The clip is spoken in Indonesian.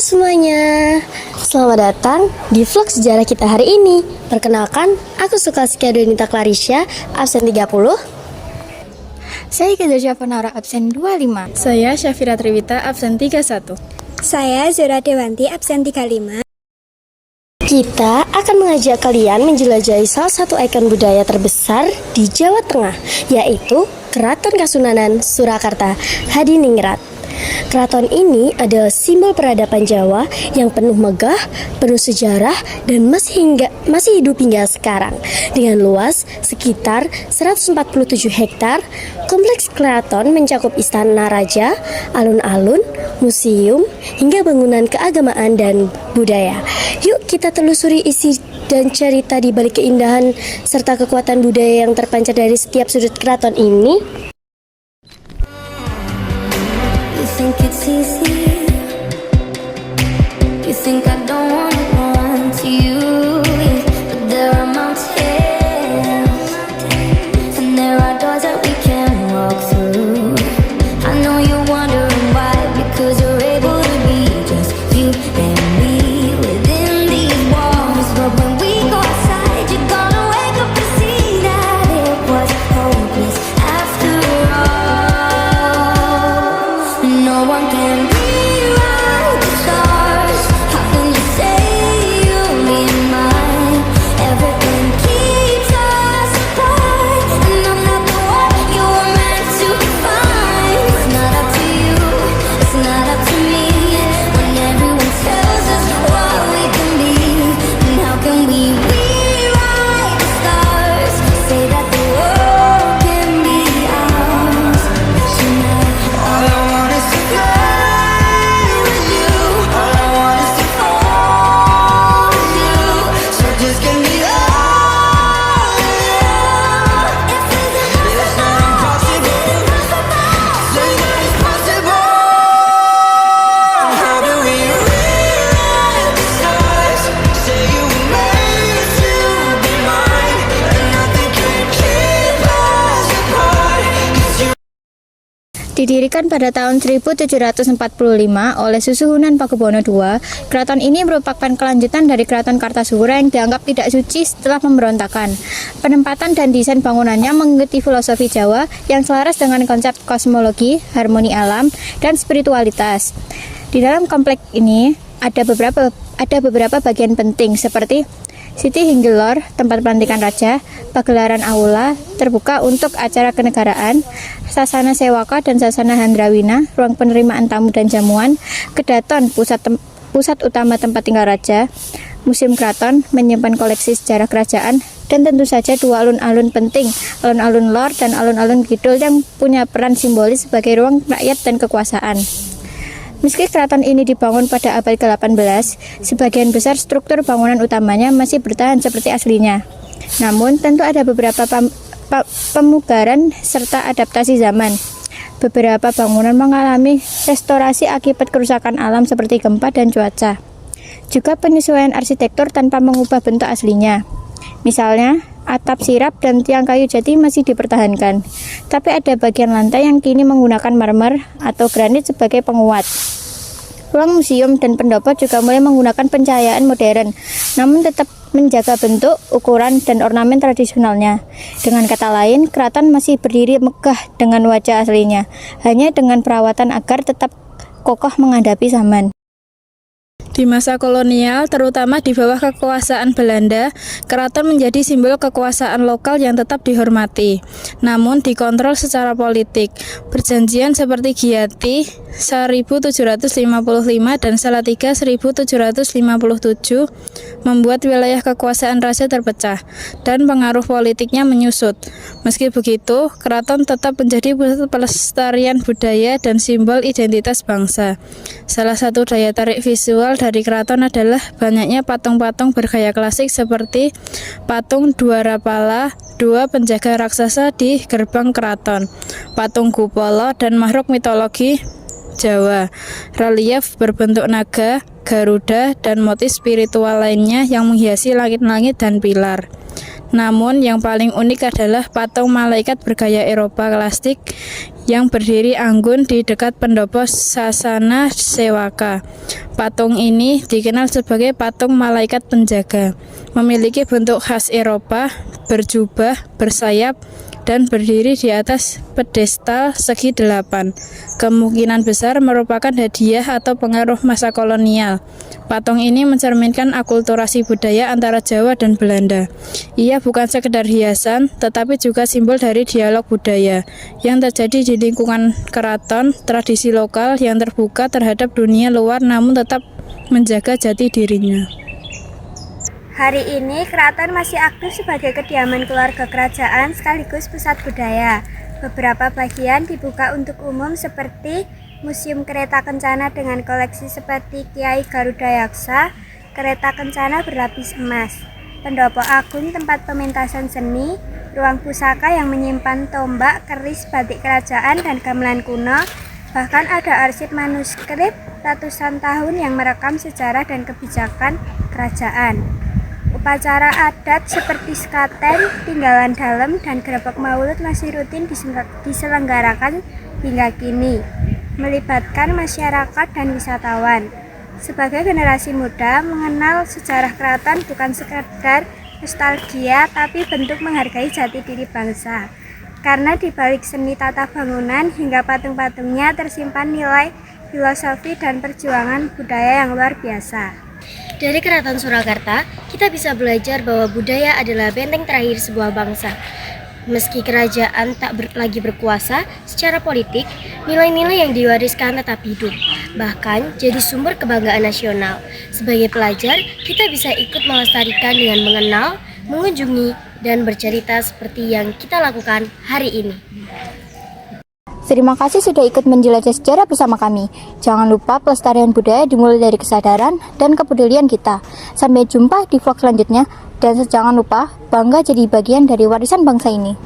semuanya, selamat datang di vlog sejarah kita hari ini. Perkenalkan, aku Sukalskia Donita Clarisha, absen 30. Saya Kezaja Penara, absen 25. Saya Syafira Triwita, absen 31. Saya Zura Dewanti, absen 35. Kita akan mengajak kalian menjelajahi salah satu ikon budaya terbesar di Jawa Tengah, yaitu Keraton Kasunanan Surakarta Hadiningrat. Keraton ini adalah simbol peradaban Jawa yang penuh megah, penuh sejarah, dan masih hidup hingga sekarang. Dengan luas sekitar 147 hektar, kompleks keraton mencakup istana raja, alun-alun, museum, hingga bangunan keagamaan dan budaya. Yuk kita telusuri isi dan cerita di balik keindahan serta kekuatan budaya yang terpancar dari setiap sudut keraton ini. Think it's easy. You think I don't wanna run to you, but there are mountains, and there are doors that we can walk through. I know you're wondering why, because you're able to be just you and me within these walls. But when we go outside, you're gonna wake up and see that it was hopeless after all. No one can rewrite the stars. How can you say you'll be mine? Everything keeps us apart, and I'm not the one you were meant to find. It's not up to you, it's not up to me. When everyone tells us what we can be, and how can we rewrite the stars? Say that the world can be ours tonight. All I want is to fly with you. All I want is to fall with you. So just give me all of you. If it's not impossible, say that it's possible. How do we rewrite the stars? Say you were made to be mine, and nothing can keep us apart. 'Cause you Didirikan pada tahun 1745 oleh Susuhunan Pakubono II, keraton ini merupakan kelanjutan dari Keraton Kartasura yang dianggap tidak suci setelah pemberontakan. Penempatan dan desain bangunannya mengikuti filosofi Jawa yang selaras dengan konsep kosmologi, harmoni alam, dan spiritualitas. Di dalam kompleks ini ada beberapa bagian penting seperti Siti Hinggilor, tempat pelantikan raja, pagelaran aula, terbuka untuk acara kenegaraan, sasana sewaka dan sasana handrawina, ruang penerimaan tamu dan jamuan, kedaton, pusat utama tempat tinggal raja, museum keraton, menyimpan koleksi sejarah kerajaan, dan tentu saja dua alun-alun penting, alun-alun lor dan alun-alun kidul yang punya peran simbolis sebagai ruang rakyat dan kekuasaan. Meski keraton ini dibangun pada abad ke-18, sebagian besar struktur bangunan utamanya masih bertahan seperti aslinya. Namun, tentu ada beberapa pemugaran serta adaptasi zaman. Beberapa bangunan mengalami restorasi akibat kerusakan alam seperti gempa dan cuaca. Juga penyesuaian arsitektur tanpa mengubah bentuk aslinya. Misalnya, atap sirap dan tiang kayu jati masih dipertahankan, tapi ada bagian lantai yang kini menggunakan marmer atau granit sebagai penguat. Ruang museum dan pendopo juga mulai menggunakan pencahayaan modern, namun tetap menjaga bentuk, ukuran, dan ornamen tradisionalnya. Dengan kata lain, keraton masih berdiri megah dengan wajah aslinya, hanya dengan perawatan agar tetap kokoh menghadapi zaman. Di masa kolonial, terutama di bawah kekuasaan Belanda, keraton menjadi simbol kekuasaan lokal yang tetap dihormati, namun dikontrol secara politik. Perjanjian seperti Giati 1755 dan Salatiga 1757 membuat wilayah kekuasaan raja terpecah dan pengaruh politiknya menyusut. Meski begitu, keraton tetap menjadi pusat pelestarian budaya dan simbol identitas bangsa. Salah satu daya tarik visual dari keraton adalah banyaknya patung-patung bergaya klasik seperti patung Dwarapala, dua penjaga raksasa di gerbang keraton, patung Kupala dan makhluk mitologi Jawa, relief berbentuk naga, garuda, dan motif spiritual lainnya yang menghiasi langit-langit dan pilar. Namun yang paling unik adalah patung malaikat bergaya Eropa klasik yang berdiri anggun di dekat pendopo Sasana Sewaka. Patung ini dikenal sebagai patung malaikat penjaga, memiliki bentuk khas Eropa, berjubah, bersayap, dan berdiri di atas pedestal segi 8. Kemungkinan besar merupakan hadiah atau pengaruh masa kolonial. Patung ini mencerminkan akulturasi budaya antara Jawa dan Belanda. Ia bukan sekedar hiasan, tetapi juga simbol dari dialog budaya yang terjadi di lingkungan keraton, tradisi lokal yang terbuka terhadap dunia luar namun tetap menjaga jati dirinya. Hari ini, keraton masih aktif sebagai kediaman keluarga kerajaan sekaligus pusat budaya. Beberapa bagian dibuka untuk umum seperti Museum Kereta Kencana dengan koleksi seperti Kiai Garuda Yaksa, kereta kencana berlapis emas, pendopo agung tempat pementasan seni, ruang pusaka yang menyimpan tombak, keris, batik kerajaan, dan gamelan kuno. Bahkan ada arsip manuskrip ratusan tahun yang merekam sejarah dan kebijakan kerajaan. Upacara adat seperti sekaten, tinggalan dalam, dan grebek maulud masih rutin diselenggarakan hingga kini, melibatkan masyarakat dan wisatawan. Sebagai generasi muda, mengenal sejarah keraton bukan sekedar nostalgia, tapi bentuk menghargai jati diri bangsa. Karena di balik seni tata bangunan hingga patung-patungnya tersimpan nilai filosofi dan perjuangan budaya yang luar biasa. Dari Keraton Surakarta, kita bisa belajar bahwa budaya adalah benteng terakhir sebuah bangsa. Meski kerajaan tak lagi berkuasa secara politik, nilai-nilai yang diwariskan tetap hidup, bahkan jadi sumber kebanggaan nasional. Sebagai pelajar, kita bisa ikut melestarikan dengan mengenal, mengunjungi, dan bercerita seperti yang kita lakukan hari ini. Terima kasih sudah ikut menjelajah sejarah bersama kami. Jangan lupa pelestarian budaya dimulai dari kesadaran dan kepedulian kita. Sampai jumpa di vlog selanjutnya, dan jangan lupa bangga jadi bagian dari warisan bangsa ini.